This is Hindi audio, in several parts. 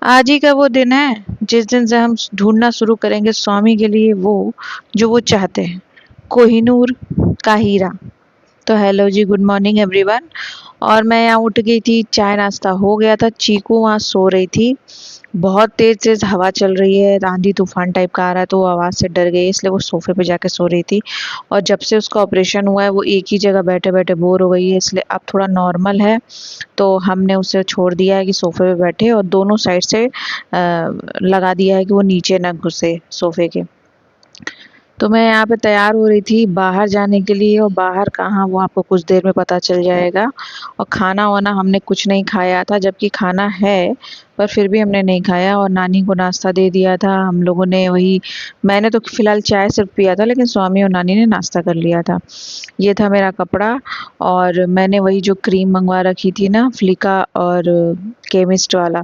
आज ही का वो दिन है जिस दिन से हम ढूंढना शुरू करेंगे स्वामी के लिए वो जो वो चाहते हैं। कोहिनूर का हीरा। तो हेलो जी, गुड मॉर्निंग एवरीवन। और मैं यहाँ उठ गई थी, चाय नाश्ता हो गया था। चीकू वहाँ सो रही थी। बहुत तेज तेज हवा चल रही है, आंधी तूफान टाइप का आ रहा है, तो वो आवाज़ से डर गई, इसलिए वो सोफे पे जाके सो रही थी। और जब से उसका ऑपरेशन हुआ है वो एक ही जगह बैठे बैठे बोर हो गई है, इसलिए अब थोड़ा नॉर्मल है। तो हमने उसे छोड़ दिया है कि सोफे पे बैठे, और दोनों साइड से लगा दिया है कि वो नीचे ना घुसे सोफे के। तो मैं यहाँ पे तैयार हो रही थी बाहर जाने के लिए, और बाहर कहाँ वो आपको कुछ देर में पता चल जाएगा। और खाना वाना हमने कुछ नहीं खाया था, जबकि खाना है पर फिर भी हमने नहीं खाया। और नानी को नाश्ता दे दिया था हम लोगों ने। वही मैंने तो फिलहाल चाय सिर्फ पिया था, लेकिन स्वामी और नानी ने नाश्ता कर लिया था। ये था मेरा कपड़ा। और मैंने वही जो क्रीम मंगवा रखी थी ना, फ्लिका और केमिस्ट वाला,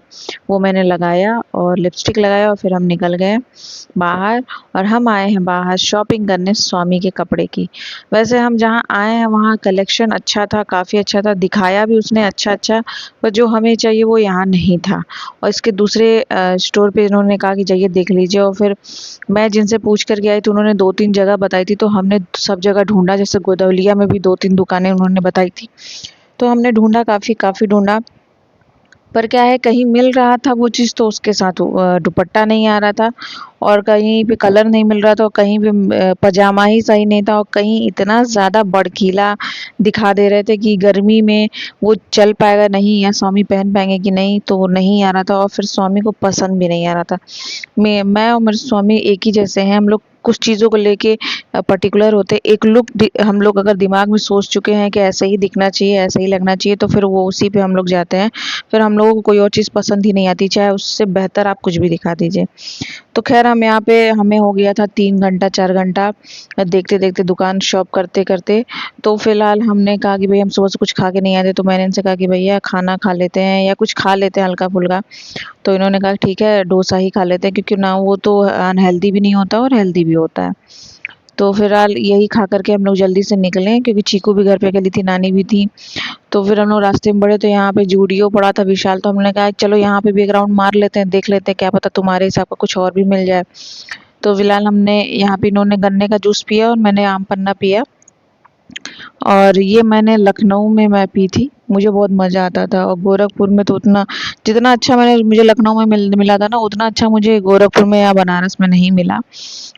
वो मैंने लगाया और लिपस्टिक लगाया, और फिर हम निकल गए बाहर। और हम आए हैं बाहर शॉपिंग करने स्वामी के कपड़े की। वैसे हम जहाँ आए हैं वहाँ कलेक्शन अच्छा था, काफ़ी अच्छा था, दिखाया भी उसने अच्छा अच्छा, पर जो हमें चाहिए वो यहाँ नहीं था। और इसके दूसरे स्टोर पे इन्होंने कहा कि जाइए देख लीजिए। और फिर मैं जिनसे पूछ कर के आई तो उन्होंने दो तीन जगह बताई थी, तो हमने सब जगह ढूंढा। जैसे गोदवलिया में भी दो तीन दुकानें उन्होंने बताई थी, तो हमने ढूंढा, काफ़ी काफ़ी ढूंढा। पर क्या है, कहीं मिल रहा था वो चीज़ तो उसके साथ दुपट्टा नहीं आ रहा था, और कहीं पे कलर नहीं मिल रहा था, और कहीं पे पजामा ही सही नहीं था, और कहीं इतना ज़्यादा भड़कीला दिखा दे रहे थे कि गर्मी में वो चल पाएगा नहीं या स्वामी पहन पाएंगे कि नहीं, तो वो नहीं आ रहा था। और फिर स्वामी को पसंद भी नहीं आ रहा था। मैं और मेरे स्वामी एक ही जैसे हैं। हम लोग कुछ चीज़ों को लेके पर्टिकुलर होते हैं। एक लुक हम लोग अगर दिमाग में सोच चुके हैं कि ऐसे ही दिखना चाहिए, ऐसे ही लगना चाहिए, तो फिर वो उसी पे हम लोग जाते हैं। फिर हम लोगों को कोई और चीज़ पसंद ही नहीं आती, चाहे उससे बेहतर आप कुछ भी दिखा दीजिए। तो खैर हम यहाँ पे हमें हो गया था 3 घंटा 4 घंटा देखते देखते, दुकान शॉप करते करते। तो फिलहाल हमने कहा कि भाई हम सुबह से कुछ खा के नहीं आए थे, तो मैंने इनसे कहा कि भैया खाना खा लेते हैं या कुछ खा लेते हैं हल्का फुल्का। तो इन्होंने कहा ठीक है डोसा ही खा लेते हैं, क्योंकि ना वो तो अनहेल्दी भी नहीं होता और हेल्दी भी होता है। तो फिलहाल यही खा करके हम लोग जल्दी से निकले, क्योंकि चीकू भी घर पे अकेली थी, नानी भी थी। तो फिर हम लोग रास्ते में बढ़े तो यहाँ पे जूडियो पड़ा था, विशाल। तो हमने कहा चलो यहाँ पे भी एक राउंड मार लेते हैं, देख लेते हैं, क्या पता तुम्हारे हिसाब का कुछ और भी मिल जाए। तो फिलहाल हमने यहाँ पे, इन्होंने गन्ने का जूस पिया और मैंने आम पन्ना पिया। और ये मैंने लखनऊ में मैं पी थी, मुझे बहुत मज़ा आता था। और गोरखपुर में तो उतना, जितना अच्छा मुझे लखनऊ में मिला था ना, उतना अच्छा मुझे गोरखपुर में या बनारस में नहीं मिला।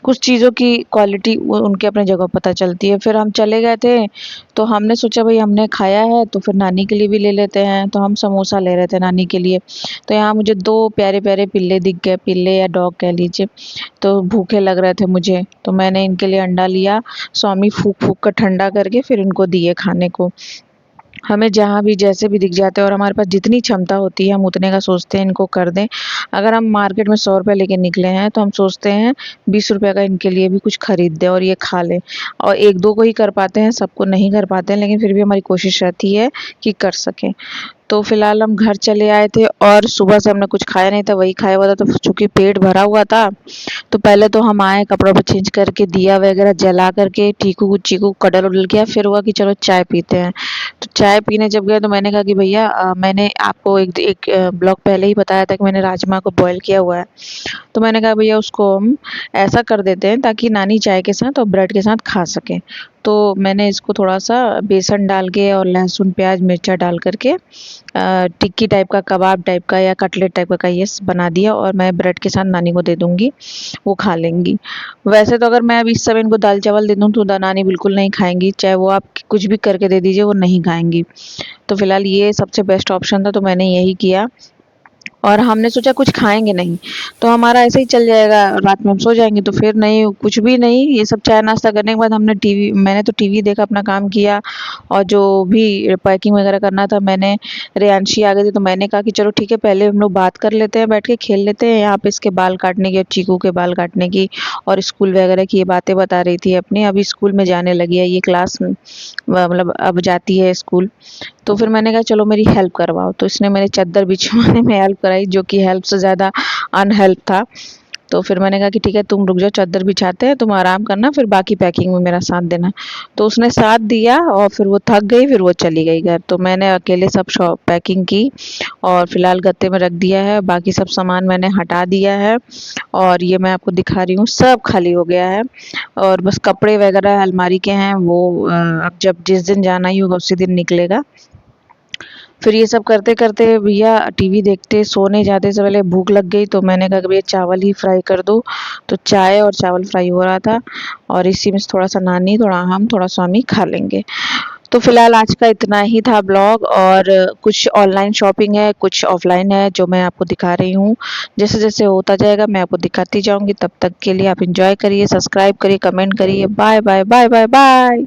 कुछ चीज़ों की क्वालिटी वो उनके अपने जगह पता चलती है। फिर हम चले गए थे, तो हमने सोचा भाई हमने खाया है तो फिर नानी के लिए भी ले लेते हैं, तो हम समोसा ले रहे थे नानी के लिए। तो यहाँ मुझे दो प्यारे प्यारे पिल्ले दिख गए, पिल्ले या डॉग कह लीजिए। तो भूखे लग रहे थे मुझे, तो मैंने इनके लिए अंडा लिया। स्वामी फूक फूक कर ठंडा करके फिर इनको दिए खाने को। हमें जहाँ भी जैसे भी दिख जाते हैं, और हमारे पास जितनी क्षमता होती है हम उतने का सोचते हैं इनको कर दें। अगर हम मार्केट में 100 रुपये लेके निकले हैं, तो हम सोचते हैं 20 रुपये का इनके लिए भी कुछ खरीद दें और ये खा लें। और एक दो को ही कर पाते हैं, सबको नहीं कर पाते हैं, लेकिन फिर भी हमारी कोशिश रहती है कि कर सकें। तो फिलहाल हम घर चले आए थे, और सुबह से हमने कुछ खाया नहीं था, वही खाया हुआ था। तो चूंकि पेट भरा हुआ था, तो पहले तो हम आए, कपड़ों पे चेंज करके दिया वगैरह जला करके टीकू चीकू कडल उडल किया। फिर हुआ कि चलो चाय पीते हैं। तो चाय पीने जब गए तो मैंने कहा कि भैया मैंने आपको एक एक ब्लॉग पहले ही बताया था कि मैंने राजमा को बॉईल किया हुआ है। तो मैंने कहा भैया उसको हम ऐसा कर देते हैं ताकि नानी चाय के साथ और ब्रेड के साथ खा सकें। तो मैंने इसको थोड़ा सा बेसन डाल के और लहसुन प्याज मिर्चा डाल करके टिक्की टाइप का, कबाब टाइप का या कटलेट टाइप का ये बना दिया, और मैं ब्रेड के साथ नानी को दे दूंगी, वो खा लेंगी। वैसे तो अगर मैं अभी इस समय इनको दाल चावल दे दूँ तो नानी बिल्कुल नहीं खाएंगी, चाहे वो आप कुछ भी करके दे दीजिए वो नहीं खाएंगी। तो फिलहाल ये सबसे बेस्ट ऑप्शन था, तो मैंने यही किया। और हमने सोचा कुछ खाएंगे नहीं, तो हमारा ऐसे ही चल जाएगा, रात में हम सो जाएंगे। तो फिर नहीं, कुछ भी नहीं, ये सब चाय नाश्ता करने के बाद मैंने तो टीवी देखा, अपना काम किया। और जो भी पैकिंग वगैरह करना था, मैंने, रेयांशी आ गई थी तो मैंने कहा कि चलो ठीक है पहले हम लोग बात कर लेते हैं, बैठ के खेल लेते हैं यहाँ पे, इसके बाल काटने की और चीकू के बाल काटने की और स्कूल वगैरह की ये बातें बता रही थी अपनी। अभी स्कूल में जाने लगी है ये, क्लास मतलब अब जाती है स्कूल। तो फिर मैंने कहा चलो मेरी हेल्प करवाओ, तो इसने मेरे चादर बिछवाने में हेल्प कराई, जो कि हेल्प से ज़्यादा अनहेल्प था। तो फिर मैंने कहा कि ठीक है तुम रुक जाओ, चादर बिछाते हैं, तुम आराम करना, फिर बाकी पैकिंग में मेरा साथ देना। तो उसने साथ दिया और फिर वो थक गई, फिर वो चली गई घर। तो मैंने अकेले सब शॉप पैकिंग की और फिलहाल गत्ते में रख दिया है, बाकी सब सामान मैंने हटा दिया है और ये मैं आपको दिखा रही हूँ, सब खाली हो गया है। और बस कपड़े वगैरह अलमारी के हैं, वो अब जब जिस दिन जाना ही होगा उसी दिन निकलेगा। फिर ये सब करते करते भैया टीवी देखते सोने जाते से पहले भूख लग गई, तो मैंने कहा कि भैया चावल ही फ्राई कर दो। तो चाय और चावल फ्राई हो रहा था और इसी में से थोड़ा सा नानी, थोड़ा हम, थोड़ा स्वामी खा लेंगे। तो फिलहाल आज का इतना ही था ब्लॉग, और कुछ ऑनलाइन शॉपिंग है, कुछ ऑफलाइन है जो मैं आपको दिखा रही हूँ। जैसे जैसे होता जाएगा मैं आपको दिखाती जाऊंगी। तब तक के लिए आप इंजॉय करिए, सब्सक्राइब करिए, कमेंट करिए। Bye bye bye bye bye.